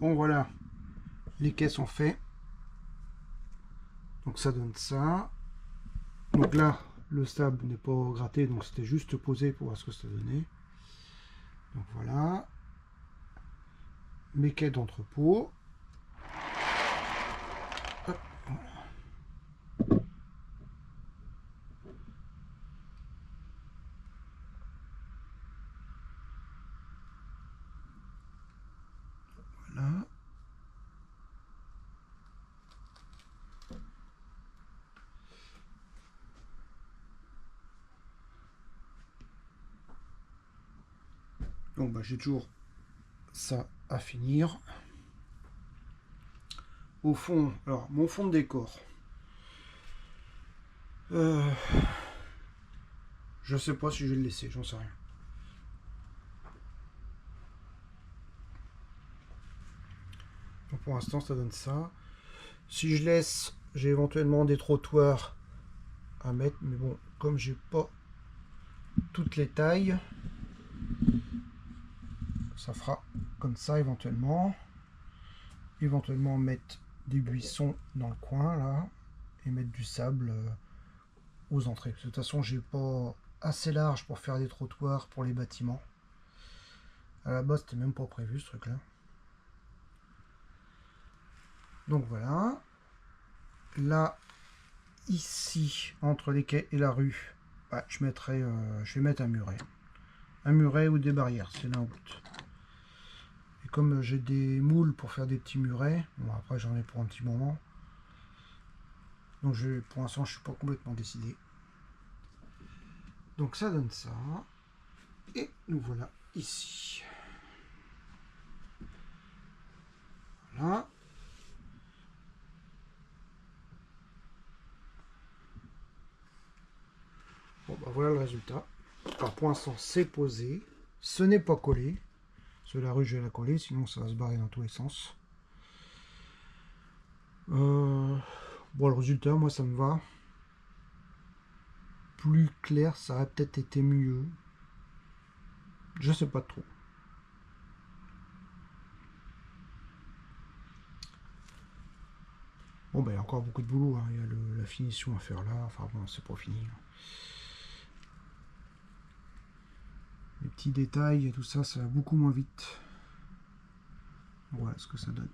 Bon voilà, les quais sont faits. Donc ça donne ça. Donc là, le sable n'est pas gratté, donc c'était juste posé pour voir ce que ça donnait. Donc voilà. Mes quais d'entrepôt. Hop, voilà. Voilà. Donc bah, j'ai toujours ça à finir. Au fond, alors mon fond de décor. Je sais pas si je vais le laisser, j'en sais rien. Donc pour l'instant ça donne ça. Si je laisse, j'ai éventuellement des trottoirs à mettre, mais bon, comme j'ai pas toutes les tailles, ça fera comme ça éventuellement. Éventuellement mettre des buissons dans le coin là et mettre du sable aux entrées. De toute façon, j'ai pas assez large pour faire des trottoirs pour les bâtiments. À la base, c'était même pas prévu ce truc là. Donc voilà. Là, ici, entre les quais et la rue, bah, je vais mettre un muret. Un muret ou des barrières, c'est l'un ou l'autre. Et comme j'ai des moules pour faire des petits murets, bon après j'en ai pour un petit moment. Donc pour l'instant, je suis pas complètement décidé. Donc ça donne ça. Et nous voilà ici. Voilà. Bon bah voilà le résultat. Alors pour l'instant c'est posé. Ce n'est pas collé. Parce que la rue je vais la coller, sinon ça va se barrer dans tous les sens. Bon le résultat moi ça me va. Plus clair ça aurait peut-être été mieux. Je sais pas trop. Bon bah il y a encore beaucoup de boulot, hein. Il y a la finition à faire là, enfin bon c'est pas fini. Les petits détails et tout ça, ça va beaucoup moins vite. Voilà ce que ça donne.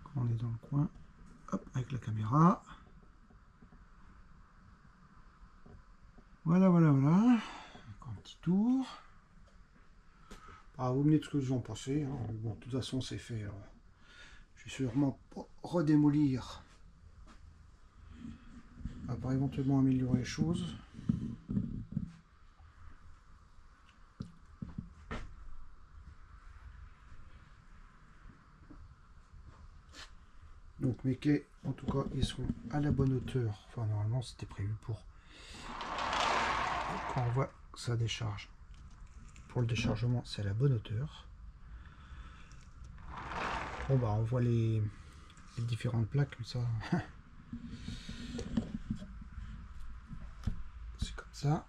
Quand on est dans le coin, hop, avec la caméra. Voilà, voilà, voilà. Encore un petit tour. Ah, vous me dites ce que vous en pensez. Hein. Bon, de toute façon, c'est fait. Je vais sûrement pas redémolir. Pour éventuellement améliorer les choses. Donc mes quais, en tout cas, ils sont à la bonne hauteur. Enfin, normalement, c'était prévu pour quand on voit que ça décharge. Pour le déchargement, c'est à la bonne hauteur. Bon, bah, on voit les différentes plaques, comme ça. C'est comme ça.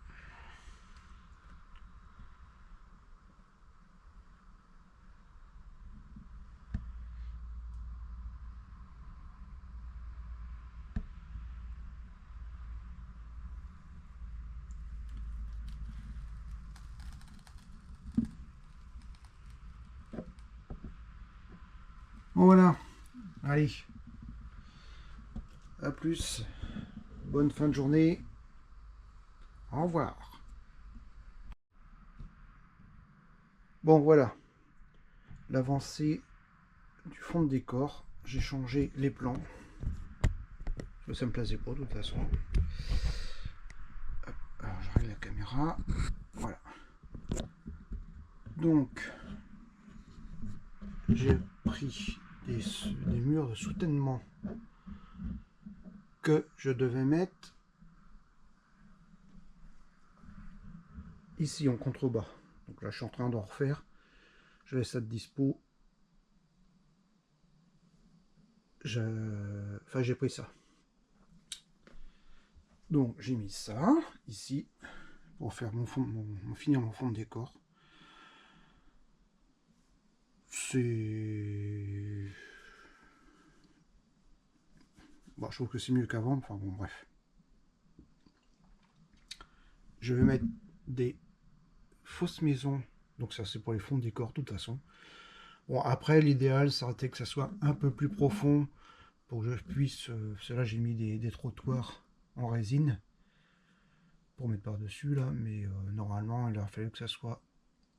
Bon, voilà. Allez. À plus. Bonne fin de journée. Au revoir. Bon, voilà. L'avancée du fond de décor. J'ai changé les plans. Ça me plaisait pas de toute façon. Hop, alors je règle la caméra. Voilà. Donc, j'ai pris des murs de soutènement que je devais mettre ici en contrebas. Donc là, je suis en train d'en refaire. Je laisse ça de dispo. Enfin, j'ai pris ça. Donc, j'ai mis ça ici pour faire finir mon fond de décor. C'est... Bon, je trouve que c'est mieux qu'avant, enfin bon, bref. Je vais mettre des fausses maisons, donc ça c'est pour les fonds de décor de toute façon. Bon, après l'idéal ça aurait été que ça soit un peu plus profond pour que je puisse, parce que là j'ai mis des trottoirs en résine pour mettre par dessus là, mais normalement il aurait fallu que ça soit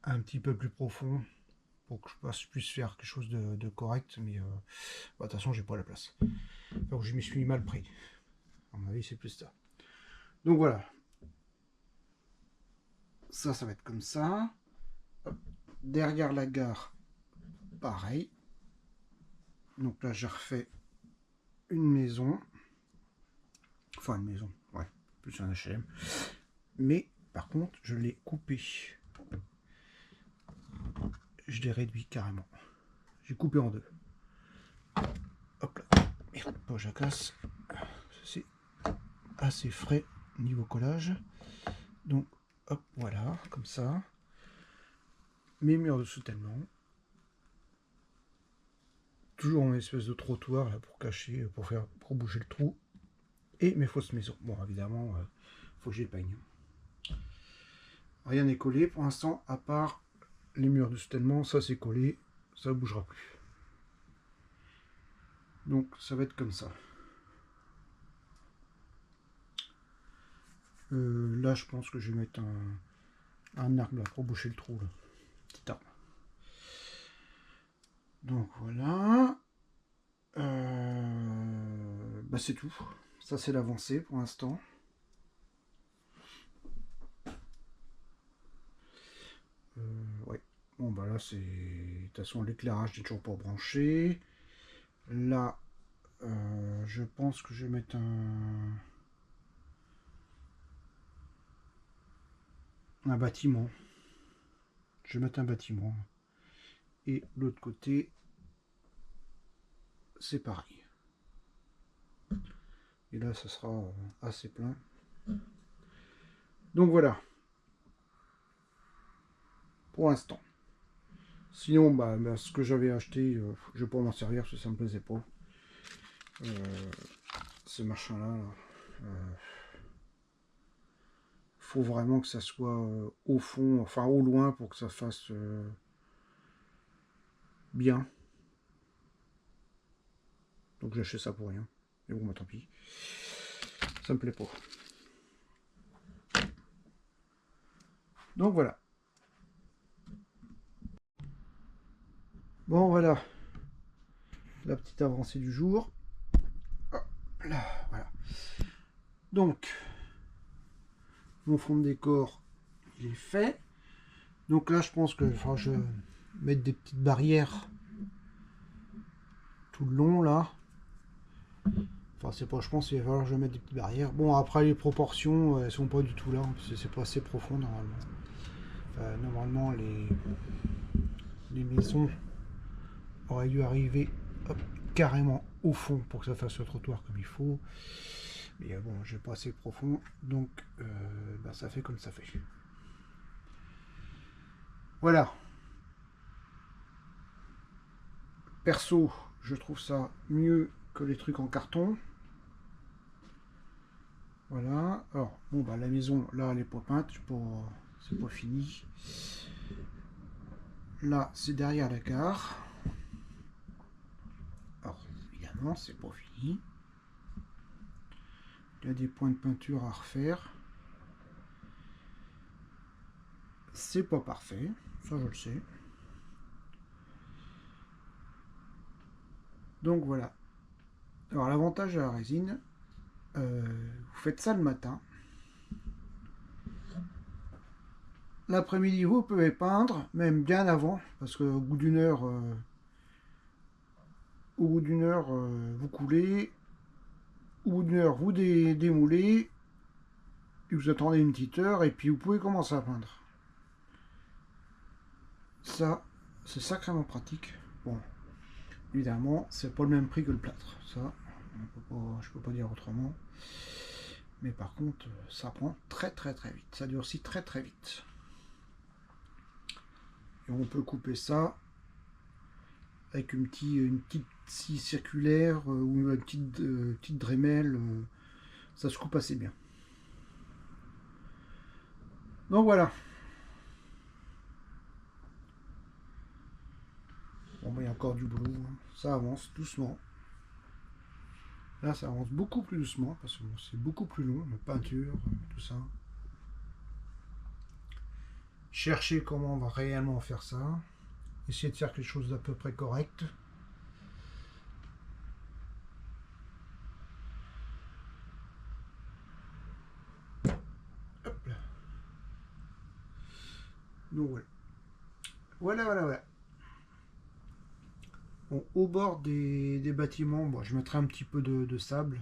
un petit peu plus profond pour que je puisse faire quelque chose de correct, mais bah, de toute façon j'ai pas la place, donc je m'y suis mal pris, à mon avis c'est plus ça. Donc voilà, ça va être comme ça. Hop. Derrière la gare, pareil. Donc là, j'ai refait une maison. Enfin, une maison, ouais, plus un HLM. Mais, par contre, je l'ai coupé. Je l'ai réduit carrément. J'ai coupé en deux. Hop là. Merde, pas je la casse. C'est assez frais niveau collage. Donc, hop, voilà, comme ça. Mes murs de soutènement. Toujours en espèce de trottoir là pour cacher, pour bouger le trou. Et mes fausses maisons. Bon, évidemment, faut que je les peigne. Rien n'est collé pour l'instant, à part les murs de soutènement. Ça c'est collé, ça ne bougera plus. Donc ça va être comme ça. Là, je pense que je vais mettre un arbre là pour boucher le trou. Là. Petit arbre. Donc voilà. Bah, c'est tout. Ça c'est l'avancée pour l'instant. Ouais. Bon bah là c'est... De toute façon l'éclairage n'est toujours pas branché. Là je pense que je vais mettre un bâtiment. Je vais mettre un bâtiment. Et l'autre côté c'est pareil. Et là ça sera assez plein. Donc voilà. Pour l'instant. Sinon, bah, ce que j'avais acheté, je vais pas m'en servir parce que ça me plaisait pas. Ces machins-là, faut vraiment que ça soit au fond, enfin au loin pour que ça fasse bien. Donc j'achète ça pour rien. Mais bon, bah, tant pis. Ça me plaît pas. Donc voilà. Bon voilà, la petite avancée du jour. Hop là, voilà. Donc, mon fond de décor, il est fait. Donc là, je pense que je vais mettre des petites barrières tout le long là. Enfin, c'est pas, je pense qu'il va falloir que je mette des petites barrières. Bon, après les proportions, elles sont pas du tout là, parce que c'est pas assez profond normalement. Normalement, les maisons auraient dû arriver hop, carrément au fond pour que ça fasse le trottoir comme il faut. Mais bon, j'ai pas assez profond, donc bah, ça fait comme ça fait. Voilà. Perso, je trouve ça mieux que les trucs en carton. Voilà. Alors, bon, bah, la maison, là, elle est pas peinte, c'est pas fini. Là, c'est derrière la gare. Alors, évidemment, c'est pas fini. Il y a des points de peinture à refaire. C'est pas parfait, ça je le sais. Donc voilà. Alors l'avantage de la résine, vous faites ça le matin. L'après-midi, vous pouvez peindre, même bien avant, parce qu'au bout d'une heure, vous coulez. Au bout d'une heure, vous démoulez. Et vous attendez une petite heure, et puis vous pouvez commencer à peindre. Ça, c'est sacrément pratique. Bon, évidemment, c'est pas le même prix que le plâtre. Ça, je peux pas dire autrement. Mais par contre, ça prend très très très vite. Ça durcit très très vite. Et on peut couper ça avec une petite scie circulaire ou une petite Dremel. Ça se coupe assez bien. Donc voilà. Bon, bah, il y a encore du boulot. Hein. Ça avance doucement. Là, ça avance beaucoup plus doucement parce que bon, c'est beaucoup plus long, la peinture, tout ça. Chercher comment on va réellement faire ça. Essayer de faire quelque chose d'à peu près correct. Hop là. Donc voilà. Voilà. Bon, au bord des bâtiments, bon, je mettrai un petit peu de sable.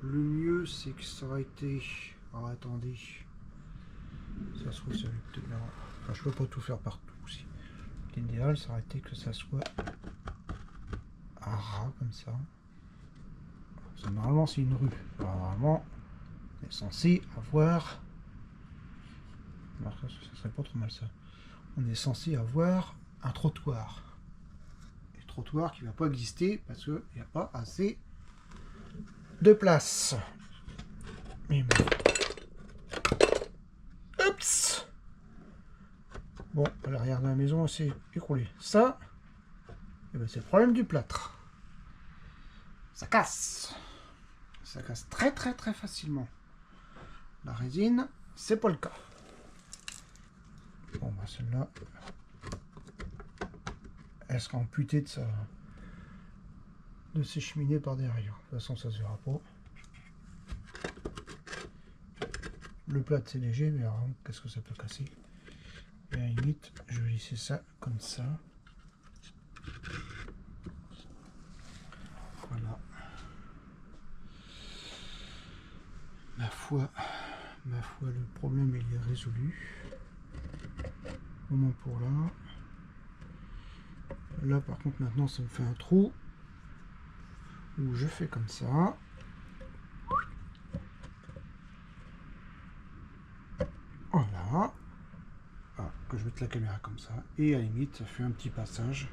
Le mieux, c'est que ça aurait été... Alors, attendez. Ça se trouve, ça va peut-être bien... Enfin, je peux pas tout faire partout aussi. L'idéal, ça aurait été que ça soit à ras, comme ça. Normalement, c'est une rue. Alors, normalement, on est censé avoir... Alors, ça serait pas trop mal, ça. On est censé avoir un trottoir. Et le trottoir qui ne va pas exister parce qu'il n'y a pas assez de place. Mais bon. Oups. Bon, à l'arrière de la maison, c'est écroulé. Ça, eh ben, c'est le problème du plâtre. Ça casse. Ça casse très très très facilement. La résine, c'est pas le cas. Bon, bah celle-là, elle sera amputée de ses cheminées par derrière. De toute façon, ça se verra pas. Le plâtre, c'est léger, mais alors, qu'est-ce que ça peut casser? Et à la limite, je vais laisser ça comme ça. Voilà. Ma foi, le problème il est résolu. Au moins pour là. Là, par contre, maintenant, ça me fait un trou où je fais comme ça. Voilà. Ah, que je mette la caméra comme ça. Et à la limite, ça fait un petit passage.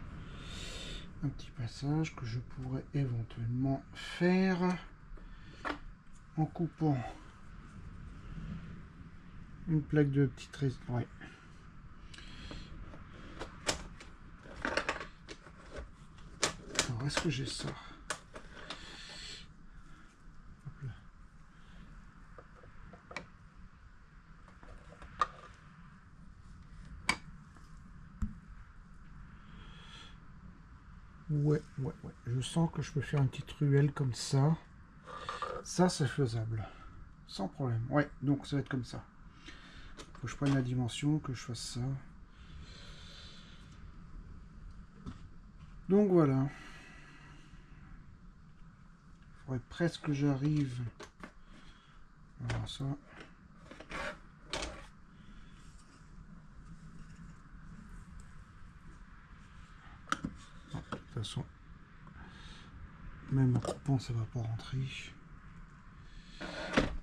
Un petit passage que je pourrais éventuellement faire en coupant une plaque de petite résine. Ouais. Alors, est-ce que j'ai ça? Hop là. Ouais. Je sens que je peux faire une petite ruelle comme ça. Ça, c'est faisable. Sans problème. Ouais, donc ça va être comme ça. Faut que je prenne la dimension, que je fasse ça. Donc voilà. Il faudrait presque que j'arrive. Voilà ça. Non, de toute façon, même en coupant, ça va pas rentrer.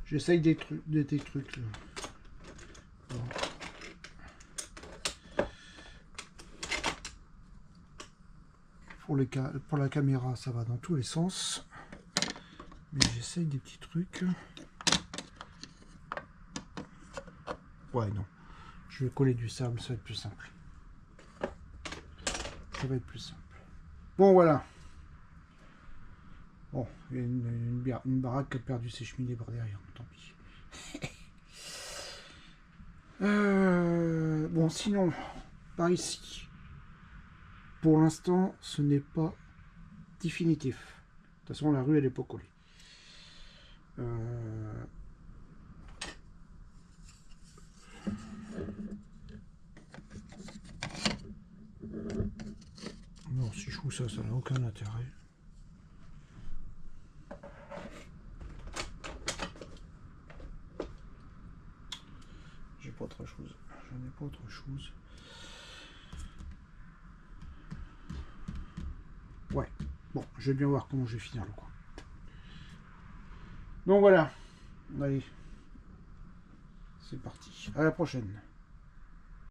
J'essaye des trucs là. Bon. Pour la caméra, ça va dans tous les sens. Mais j'essaye des petits trucs. Ouais, non. Je vais coller du sable, ça va être plus simple. Ça va être plus simple. Bon, voilà. Bon, il y a une baraque qui a perdu ses cheminées par derrière. Tant pis. Bon, sinon, par ici. Pour l'instant, ce n'est pas définitif. De toute façon, la rue, elle n'est pas collée. Non, si je fous ça, ça n'a aucun intérêt. J'ai pas autre chose. J'en ai pas autre chose. je vais bien voir comment je vais finir le coin. Donc voilà. Allez. C'est parti. À la prochaine.